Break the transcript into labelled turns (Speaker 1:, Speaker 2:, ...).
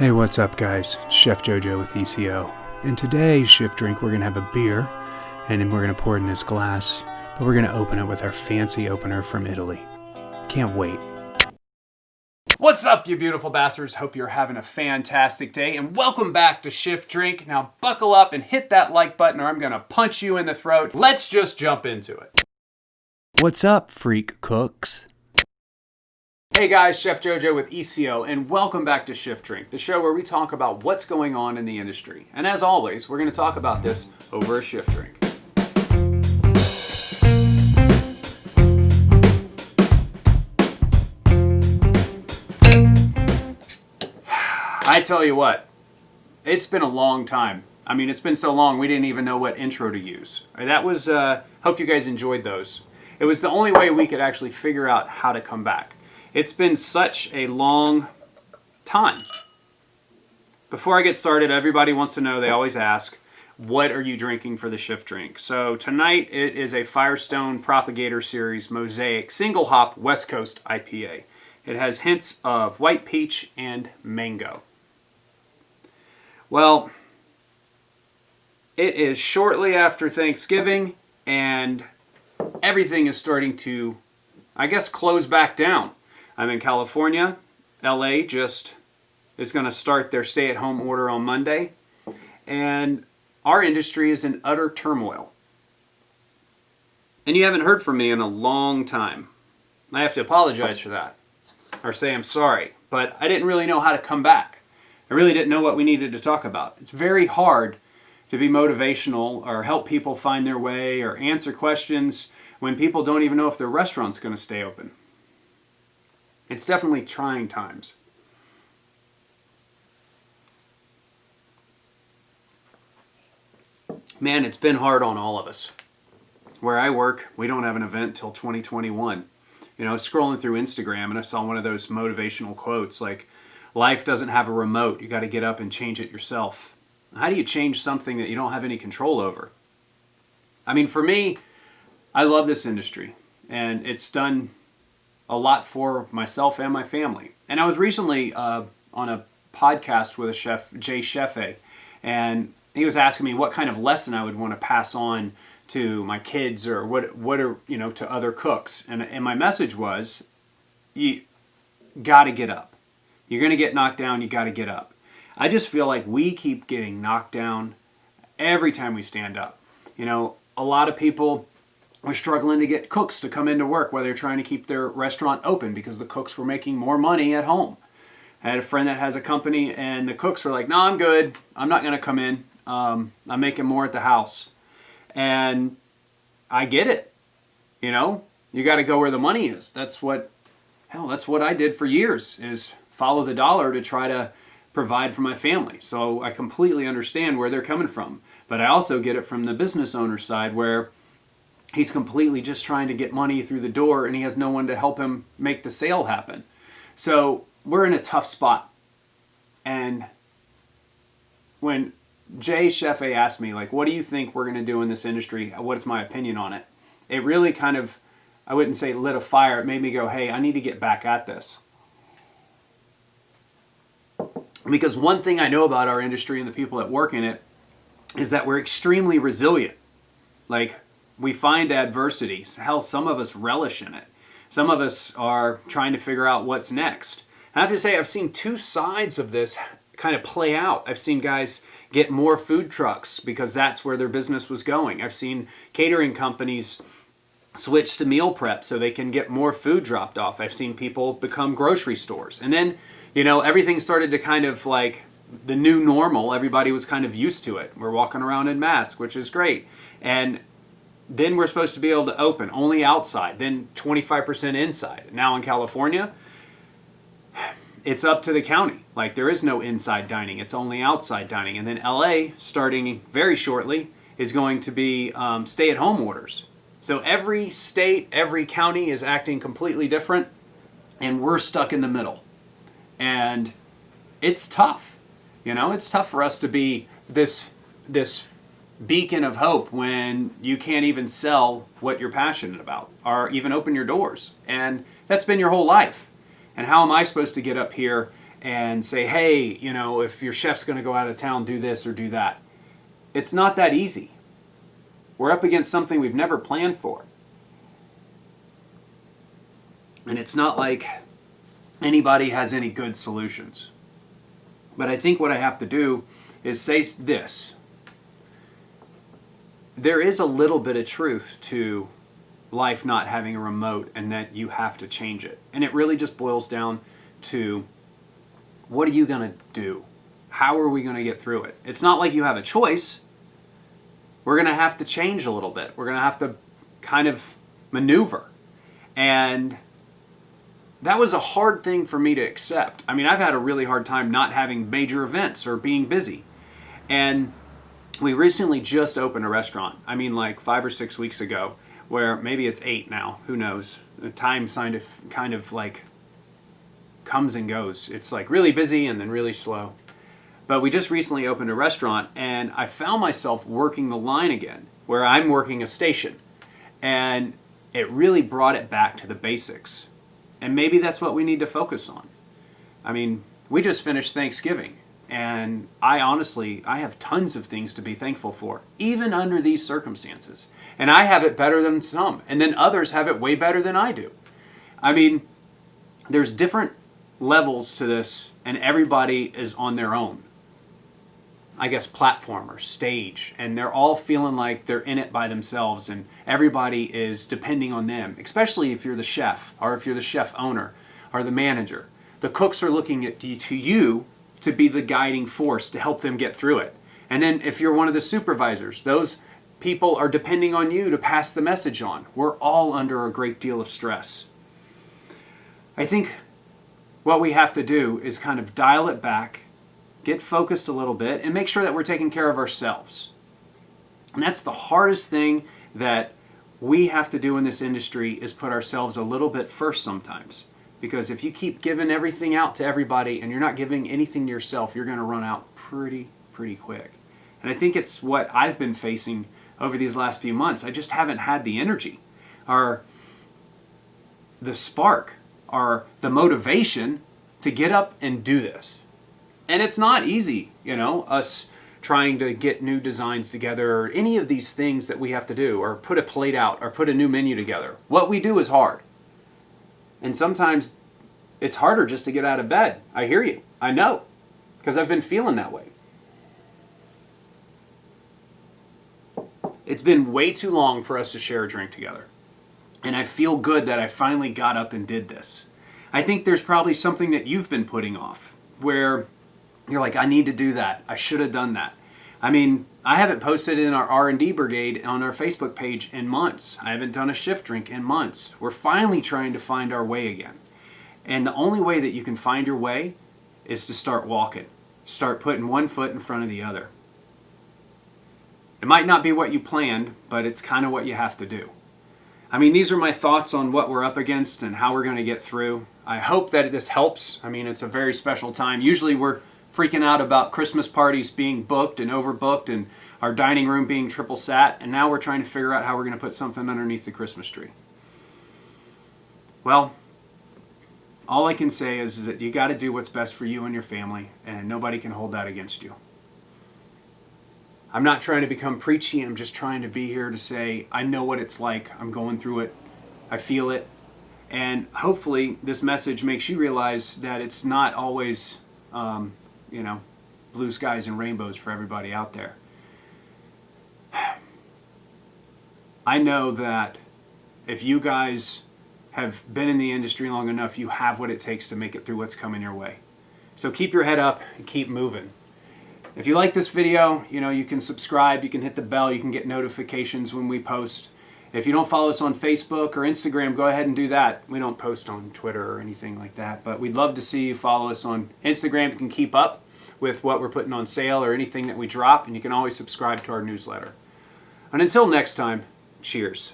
Speaker 1: Hey, what's up, guys? It's Chef JoJo with ECO. In today's shift drink, we're going to have a beer, and then we're going to pour it in this glass, but we're going to open it with our fancy opener from Italy. Can't wait. What's up, you beautiful bastards? Hope you're having a fantastic day, and welcome back to Shift Drink. Now buckle up and hit that like button, or I'm going to punch you in the throat. Let's just jump into it. What's up, freak cooks? Hey guys, Chef JoJo with ECO, and welcome back to Shift Drink, the show where we talk about what's going on in the industry. And as always, we're going to talk about this over a shift drink. I tell you what, it's been a long time. I mean, it's been so long we didn't even know what intro to use. That was, hope you guys enjoyed those. It was the only way we could actually figure out how to come back. It's been such a long time. Before I get started, everybody wants to know, they always ask, what are you drinking for the shift drink? So tonight it is a Firestone Propagator Series Mosaic Single Hop West Coast IPA. It has hints of white peach and mango. Well, it is shortly after Thanksgiving and everything is starting to, I guess, close back down. I'm in California. LA just is going to start their stay-at-home order on Monday. And our industry is in utter turmoil. And you haven't heard from me in a long time. I have to apologize for that. Or say I'm sorry. But I didn't really know how to come back. I really didn't know what we needed to talk about. It's very hard to be motivational or help people find their way or answer questions when people don't even know if their restaurant's going to stay open. It's definitely trying times. Man, it's been hard on all of us. Where I work, we don't have an event till 2021. You know, scrolling through Instagram and I saw one of those motivational quotes like, life doesn't have a remote, you got to get up and change it yourself. How do you change something that you don't have any control over? I mean, for me, I love this industry and it's done a lot for myself and my family. And I was recently on a podcast with a chef, Jay Chefe, and he was asking me what kind of lesson I would want to pass on to my kids or what are, you know, to other cooks. And my message was, you got to get up. You're going to get knocked down, you got to get up. I just feel like we keep getting knocked down every time we stand up. You know, a lot of people were struggling to get cooks to come into work while they're trying to keep their restaurant open because the cooks were making more money at home. I had a friend that has a company and the cooks were like, no, I'm good. I'm not going to come in. I'm making more at the house. And I get it. You know, you got to go where the money is. That's what I did for years, is follow the dollar to try to provide for my family. So I completely understand where they're coming from. But I also get it from the business owner side where he's completely just trying to get money through the door and he has no one to help him make the sale happen. So we're in a tough spot. And when Jay Chefe asked me, like, what do you think we're going to do in this industry? What's my opinion on it? It really kind of, I wouldn't say lit a fire. It made me go, hey, I need to get back at this. Because one thing I know about our industry and the people that work in it is that we're extremely resilient. Like, we find adversity. Hell, some of us relish in it. Some of us are trying to figure out what's next. I have to say, I've seen two sides of this kind of play out. I've seen guys get more food trucks because that's where their business was going. I've seen catering companies switch to meal prep so they can get more food dropped off. I've seen people become grocery stores. And then, you know, everything started to kind of like the new normal. Everybody was kind of used to it. We're walking around in masks, which is great. And then we're supposed to be able to open only outside, then 25% inside. Now in California, it's up to the county. Like, there is no inside dining, it's only outside dining. And then LA, starting very shortly, is going to be stay-at-home orders. So every state, every county is acting completely different, and we're stuck in the middle. And it's tough. You know, it's tough for us to be this beacon of hope when you can't even sell what you're passionate about or even open your doors. And that's been your whole life. And how am I supposed to get up here and say, hey, you know, if your chef's going to go out of town, do this or do that. It's not that easy. We're up against something we've never planned for. And it's not like anybody has any good solutions. But I think what I have to do is say this. There is a little bit of truth to life not having a remote and that you have to change it. And it really just boils down to, what are you going to do? How are we going to get through it? It's not like you have a choice. We're going to have to change a little bit. We're going to have to kind of maneuver. And that was a hard thing for me to accept. I mean, I've had a really hard time not having major events or being busy. And we recently just opened a restaurant. I mean, like 5 or 6 weeks ago, where maybe it's 8 now. Who knows? The time kind of like comes and goes. It's like really busy and then really slow. But we just recently opened a restaurant, and I found myself working the line again, where I'm working a station. And it really brought it back to the basics. And maybe that's what we need to focus on. I mean, we just finished Thanksgiving, and I have tons of things to be thankful for, even under these circumstances. And I have it better than some, and then others have it way better than I do. I mean, there's different levels to this, and everybody is on their own, I guess, platform or stage, and they're all feeling like they're in it by themselves, and everybody is depending on them, especially if you're the chef, or if you're the chef owner, or the manager. The cooks are looking at you to be the guiding force to help them get through it. And then if you're one of the supervisors, those people are depending on you to pass the message on. We're all under a great deal of stress. I think what we have to do is kind of dial it back, get focused a little bit, and make sure that we're taking care of ourselves. And that's the hardest thing that we have to do in this industry, is put ourselves a little bit first sometimes. Because if you keep giving everything out to everybody and you're not giving anything to yourself, you're going to run out pretty quick. And I think it's what I've been facing over these last few months. I just haven't had the energy, or the spark, or the motivation to get up and do this. And it's not easy, you know, us trying to get new designs together, or any of these things that we have to do, or put a plate out, or put a new menu together. What we do is hard. And sometimes it's harder just to get out of bed. I hear you. I know. Because I've been feeling that way. It's been way too long for us to share a drink together. And I feel good that I finally got up and did this. I think there's probably something that you've been putting off, where you're like, I need to do that. I should have done that. I mean, I haven't posted in our R&D brigade on our Facebook page in months. I haven't done a shift drink in months. We're finally trying to find our way again. And the only way that you can find your way is to start walking. Start putting one foot in front of the other. It might not be what you planned, but it's kind of what you have to do. I mean, these are my thoughts on what we're up against and how we're going to get through. I hope that this helps. I mean, it's a very special time. Usually we're freaking out about Christmas parties being booked and overbooked, and our dining room being triple sat, and now we're trying to figure out how we're going to put something underneath the Christmas tree. Well, all I can say is that you got to do what's best for you and your family, and nobody can hold that against you. I'm not trying to become preachy. I'm just trying to be here to say, I know what it's like. I'm going through it. I feel it. And hopefully this message makes you realize that it's not always, blue skies and rainbows for everybody out there. I know that if you guys have been in the industry long enough, you have what it takes to make it through what's coming your way. So keep your head up and keep moving. If you like this video, you can subscribe, you can hit the bell, you can get notifications when we post. If you don't follow us on Facebook or Instagram, go ahead and do that. We don't post on Twitter or anything like that, but we'd love to see you follow us on Instagram. You can keep up with what we're putting on sale or anything that we drop, and you can always subscribe to our newsletter. And until next time, cheers.